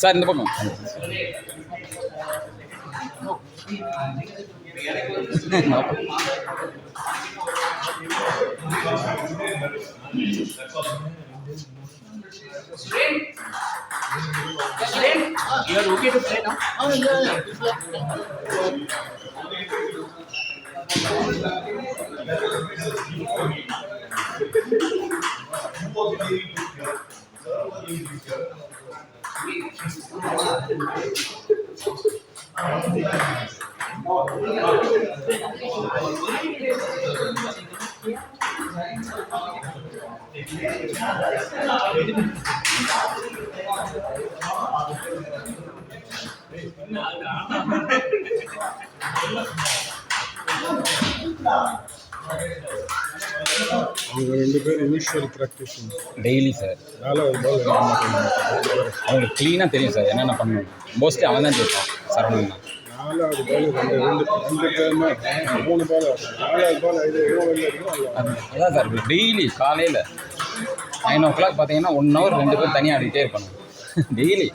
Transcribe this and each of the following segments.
Sir இந்த பக்கம் You are okay to play now? Oh, yeah. அவங்க ரெண்டு பேரும் இனிஷியல் ப்ராக்டிஸ் டெய்லி சார். அவங்களுக்கு க்ளீனாக தெரியும் சார் என்னென்ன பண்ணணும். மோஸ்ட்லி அவன் தான் கேட்பான் சரவணன் தான். 4வது பால் ரெண்டு பேருமே 3 பால் 4வது பால் 5 அதான் சார் டெய்லி காலையில் 9 o'clock பார்த்தீங்கன்னா 1 hour 2 பேர் தனியாக ஆடிக்கிட்டே இருப்பாங்க டெய்லி.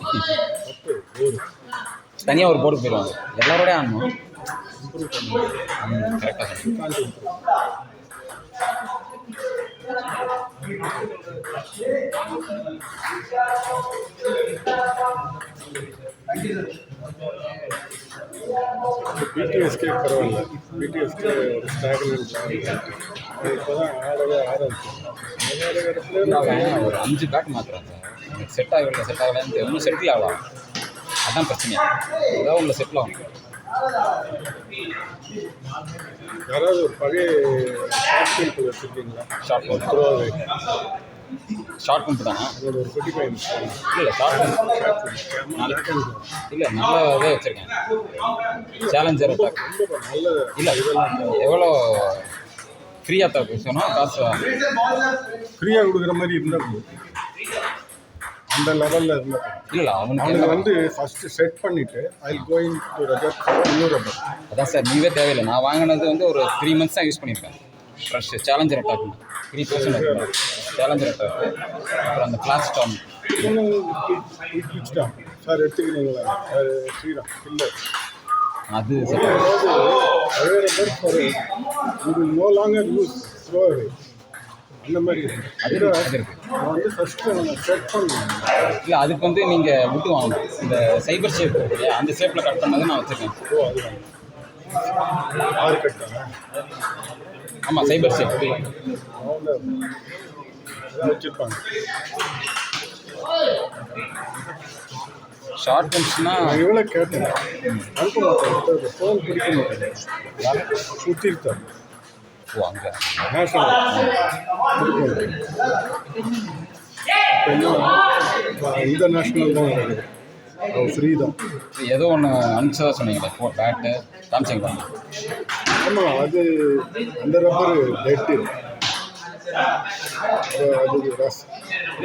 தனியாக ஒரு போர்டு போயிடுவாங்க. எல்லாரோடய ஆடணும். கரெக்டாக சார். பிடிஎஸ்கே பரவாயில்ல. பிடிஎஸ்கே ஒரு ஸ்டாக்னன்ட் இப்போ தான் ஆடவே ஆரம்பிச்சு. ஒரு 5 பேட் மாத்திரம் சார். செட் ஆகலைன்னு தெரியும். செட்டில் ஆகலாம். அதுதான் பிரச்சனையா. ஏதாவது உங்களை செட்டில் ஆகும். யாராவது ஒரு பழைய ஷார்ட் பம்ப் வச்சுருக்கீங்களா? ஷார்ட் பம்ப் ஷார்ட் பம்ப் தானே அதோட ஒரு 45 இல்லை ஷார்ட் பம்ப் இல்லை நல்லாவே வச்சுருக்கேன். சேலஞ்சர் அட்டாக் நல்ல இல்லை எவ்வளோ ஃப்ரீயாக தான் சொன்னால் காசு ஃப்ரீயாக கொடுக்குற மாதிரி இருந்தால் அந்த லெவலில் இருந்தால் இல்லை அவனுக்கு வந்து ஃபஸ்ட்டு செட் பண்ணிவிட்டு I going to rubber new rubber. அதான் சார் நீவே தேவையில்லை. நான் வாங்கினது வந்து ஒரு 3 months தான் யூஸ் பண்ணியிருக்கேன். Fresh challenger attack 3000 challenger attack. அப்புறம் அந்த கிளாஸ் ஸ்டாம் சார் எடுத்துக்கிறீங்களா? ஸ்ரீராம் இல்லை அது நோ லாங்கர் யூஸ் த்ரோ அந்த மாதிரி அது இருக்குது. வந்து ஃபஸ்ட்டு செட் பண்ணுவேன். இல்லை அதுக்கு வந்து நீங்கள் விட்டு வாங்கணும். இந்த சைபர் ஷேப் இல்லையா அந்த ஷேப்பில் கட் பண்ணதை நான் வச்சுருக்கேன். ஓ அது 6 கட் ஆமாம் சைபர் ஷேப் வச்சுருப்பாங்க. ஷார்ட் பம்ப்ஸ்னால் எவ்வளோ கேட்டேன் அனுப்ப மாட்டேன். ஃபோன் பிடிக்க மாட்டேன். சுற்றிருக்காங்க. ஓ அங்கே இன்டர்நேஷ்னல் தான் ஃப்ரீ தான். ஏதோ ஒன்று அனுப்பிச்சதாக சொன்னீங்களே பேட்டு சாம்சங் தான். ஆமாம் அது அந்த ரப்பர் டெட்டு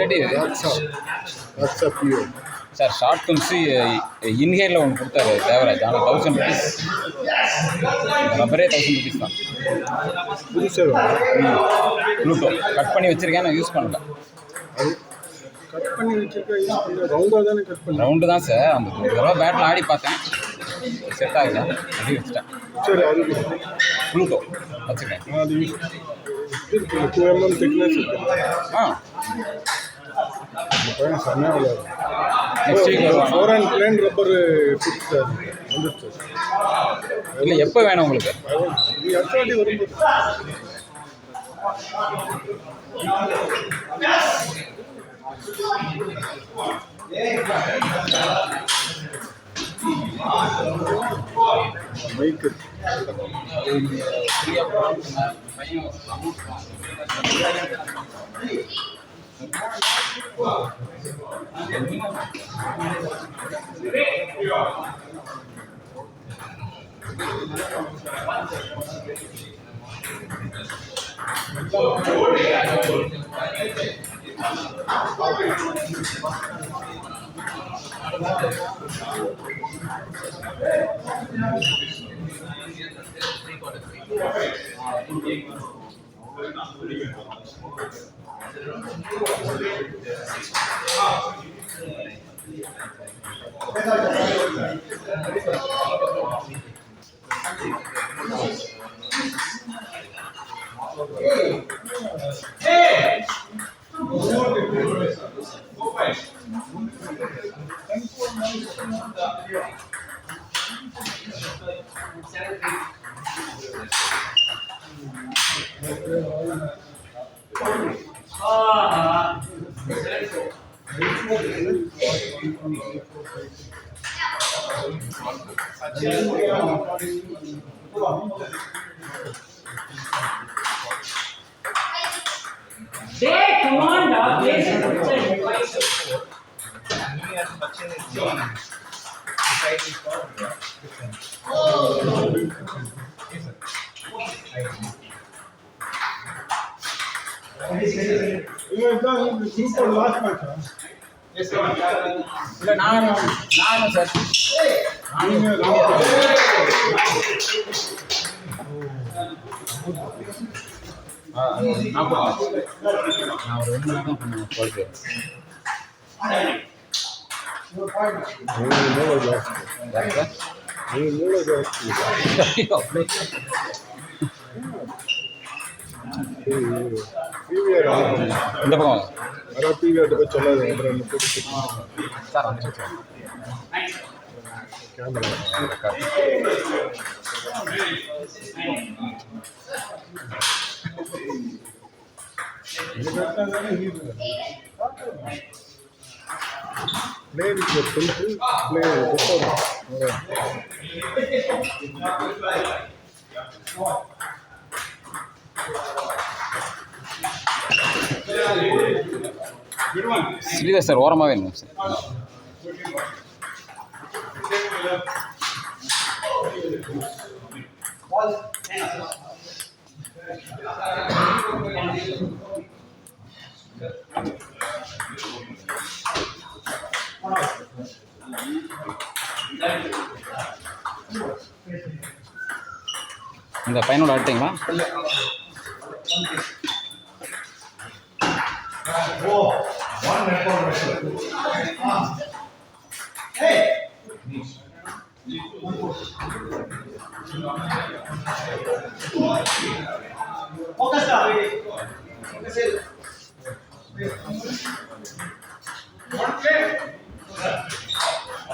அது வாட்ஸ்அப் சார். ஷார்ட் பம்ப்ஸு இன்ஹேரில் ஒன்று கொடுத்தாரு தேவராஜ். ஆனால் 1000 rupees. ரப்பரே 1000 rupees தான். புதுசாக ப்ளூட்டோ கட் பண்ணி வச்சுருக்கேன். நான் யூஸ் பண்ணல. அது கட் பண்ணி வச்சுருக்கேன் யூஸ் பண்ணல. ரவுண்டாக தானே கட் பண்ணி ரவுண்டு தான் சார். அந்த ஒரு தடவை பேட்டில் ஆடி பார்த்தேன் செட் ஆகல. அப்படி வச்சுட்டேன். சரி அது ப்ளூட்டோ வச்சுக்கேன். அது 2 mm திக்னஸ் இருக்கு. பையன் செம்மையாக விளையாடு. நெக்ஸ்ட் வீக் வருவாங்க. 4 and plain ரப்பர் வந்துருச்சு. இல்லை எப்போ வேணும் உங்களுக்கு? நீ அடுத்த வாட்டி வரும்போது bike Hey, come on, dog. Super last match. இல்லை நானும் சார் நான் ஒரு 2 மணி நேரம் பண்ணேன் குவாலிஃபை. இந்த பக்கம் யாராவது பிவிஆர்ட்ட போய் சொல்லாது. அப்புறம் போட்டு சார் அந்த camera play with your pencil, play Sridhar sir ஓரமாகவே இருந்தோம் சார். இந்த பையனோட ஆட்டிங்களா?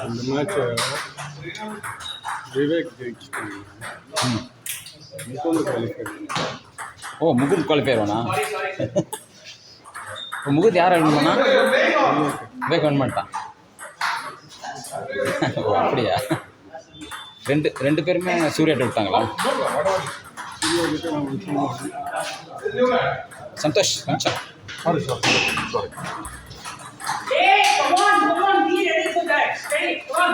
இந்த மேட்ச் விவேக் ஜெயிச்சிட்டாங்க. Mukund qualify. Oh Mukund qualify வேணா? முகுந்த் யார் வின் பண்ணா? விவேக் வின் பண்ணிட்டான். ஓ அப்படியா? ரெண்டு பேருமே சூர்யாட்ட விட்டாங்களா? சந்தோஷ் கொஞ்சம் Hey, come on, be ready for that. Stay, come on.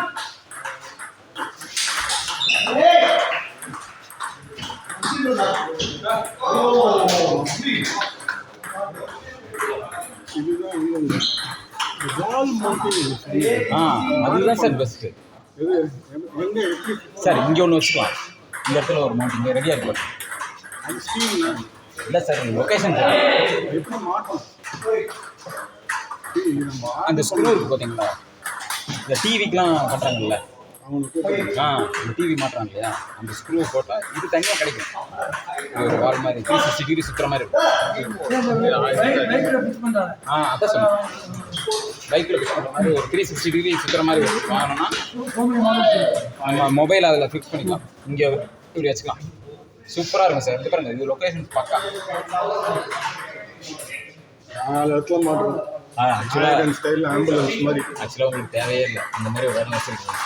அதுதான் சார் பெஸ்ட்டு சார். இங்கே ஒன்று வச்சுக்கலாம், இந்த இடத்துல ஒரு மவுண்ட் இங்கே ரெடியாக இருக்கும். இல்லை சார் லொக்கேஷன் சார் அந்த ஸ்க்ரூ இருக்குது பார்த்தீங்களா, இந்த டிவிக்கெலாம் பண்ணுறாங்கல்ல அவனுக்கு இந்த டிவி மாட்டுறாங்க இல்லையா, அந்த ஸ்க்ரூ போட்டால் இது தனியாக கிடைக்கும். இது ஒரு வால் மாதிரி 360 டிகிரி சுற்றுற மாதிரி இருக்கும். அதான் சொன்னேன், பைக்கில் ஃபிக்ஸ் பண்ணுற மாதிரி ஒரு 360 டிகிரி சுற்றுற மாதிரி வாங்கணும்னா நம்ம மொபைல் அதில் ஃபிக்ஸ் பண்ணிக்கலாம். இங்கே இப்படி வச்சுக்கலாம். சூப்பராக இருக்கும் சார். இது பாருங்கள், இது லொக்கேஷன் பக்கா. 4 இடத்துல மாட்டோம். ஆக்சுவலாக ஸ்டைல் ஆம்புலன்ஸ் மாதிரி. ஆக்சுவலாக உங்களுக்கு தேவையே இல்லை இந்த மாதிரி ஒரு இடம் வச்சுருக்கீங்க.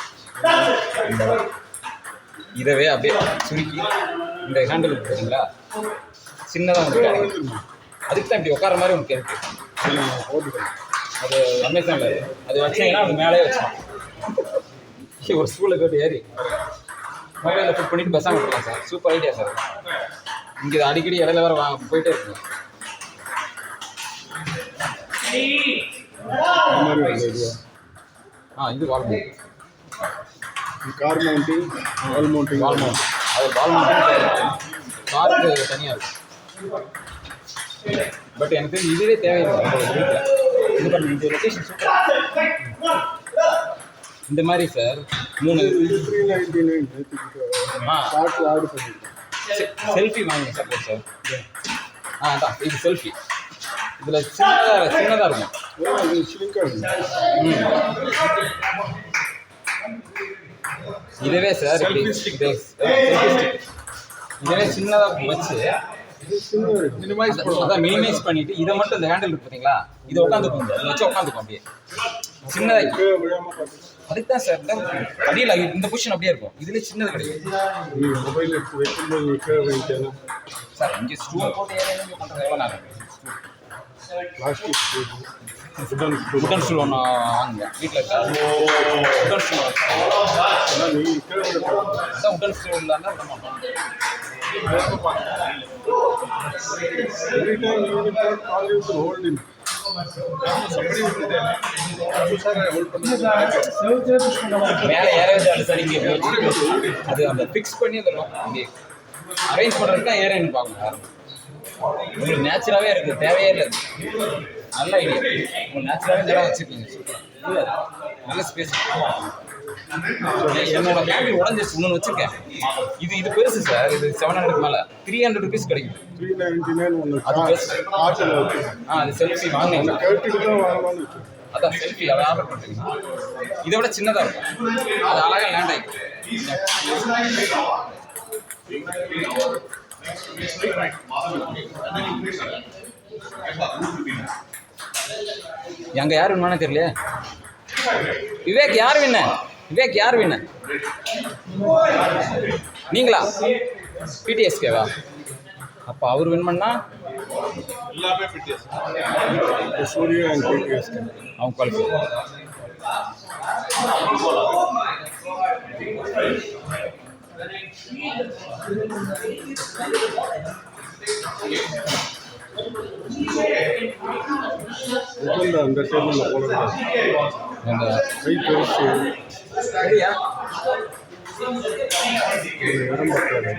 இதவே அப்படியே சுருக்கி இந்த ஹேண்டில் பார்த்தீங்களா, சின்னதாக வந்து அதுக்கு தான் இப்படி உட்கார மாதிரி உங்களுக்கு இருக்கு. அது அமேசானில் அது வச்சிங்கன்னா அது மேலே வச்சோம். ஒரு ஸ்கூலில் போய்ட்டு ஏறி மொபைலில் ஃபிட் பண்ணிட்டு பஸ்ஸாக விட்டுலாம் சார். Super idea sir. இங்கே அடிக்கடி இடையில வேறு போயிட்டே இருக்குங்க. இது வால் மவுண்ட், கார் மவுண்டிங், வால் மவுண்டிங். வால் மவுண்ட் அது வால் மவுண்டிங் காருக்கு தனியாக இருக்கும். பட் எனக்கு இதுவே தேவையில்லை வீட்டில். இது பண்ணி இந்த லொக்கேஷன் சூப்பர். இந்த மாதிரி சார் 3 ஆர்டர் பண்ணிருக்கேன். செல்ஃபி வாங்க சப்போஸ் சார். அதான் இது செல்ஃபி. இதில் சின்னதாக இருக்கும். இதுவே சார் இதுவே சின்னதாக வச்சு அதான் மினிமைஸ் பண்ணிட்டு இதை மட்டும் இந்த ஹேண்டில் இருக்கு பார்த்தீங்களா, இதை உட்காந்துக்கும். இதை வச்சு உட்காந்துக்கும் அப்படியே சின்னதாக. அதுக்கு தான் சார் இந்த அடியில் இந்த பொசிஷன் அப்படியே இருக்கும். இதுலேயே சின்னது கிடைக்கும். மொபைல் எடுத்து வைக்கும்போது சார் இங்கே ஸ்டூல் போட்டு ஏறி பண்ணுறது எவ்வளோ நேரம்? பிளாஸ்டிக் உடன் ஸ்டூல் ஒன்று வாங்குங்க வீட்டில் இருக்கா. உடன் ஸ்டூல் அதான் உடன் ஸ்டூல் இருந்தால் விட மாட்டோம். every time you will call you to hold him. மேலே ஏறவே சார். இங்கே அது அந்த ஃபிக்ஸ் பண்ணி அந்த இங்கே அரேஞ்ச் பண்ணுறதுக்கு தான் ஏறேன்னு பார்க்கணும். உங்களுக்கு நேச்சுராகவே இருக்குது, தேவையே இல்லை. நல்ல ஐடியா. உங்களுக்கு நேச்சுராகவே இடம் வச்சுருக்கீங்க. நல்ல ஸ்பேஸ். என்னோட ஹேண்டில் உடஞ்சிச்சு, இன்னொன்று வச்சுருக்கேன். இது பெருசு சார். இது 700 மேலே 300 rupees கிடைக்கும். 399 அது பெருசு. அது செல்ஃபி வாங்கினீங்க. அதான் செல்ஃபி அதை ஆர்டர் பண்ணுறீங்கன்னா இதை விட சின்னதாக இருக்கும். அது அழகாக லேண்ட் ஆகிடும். எங்க யார் வின்னானே தெரியலையே. விவேக் யார் வின்ன? விவேக் யார் வின்ன? நீங்களா? பிடிஎஸ்கேவா? அப்போ அவர் வின் பண்ணா எல்லாமே பிடிஎஸ். சூர்யா அண்ட் பிடிஎஸ்கே அவங்க குவாலிஃபை. அந்த டேபிளில் போடக்கூடாது. அந்த கை பெருசு சரியா இடம் பத்தாது.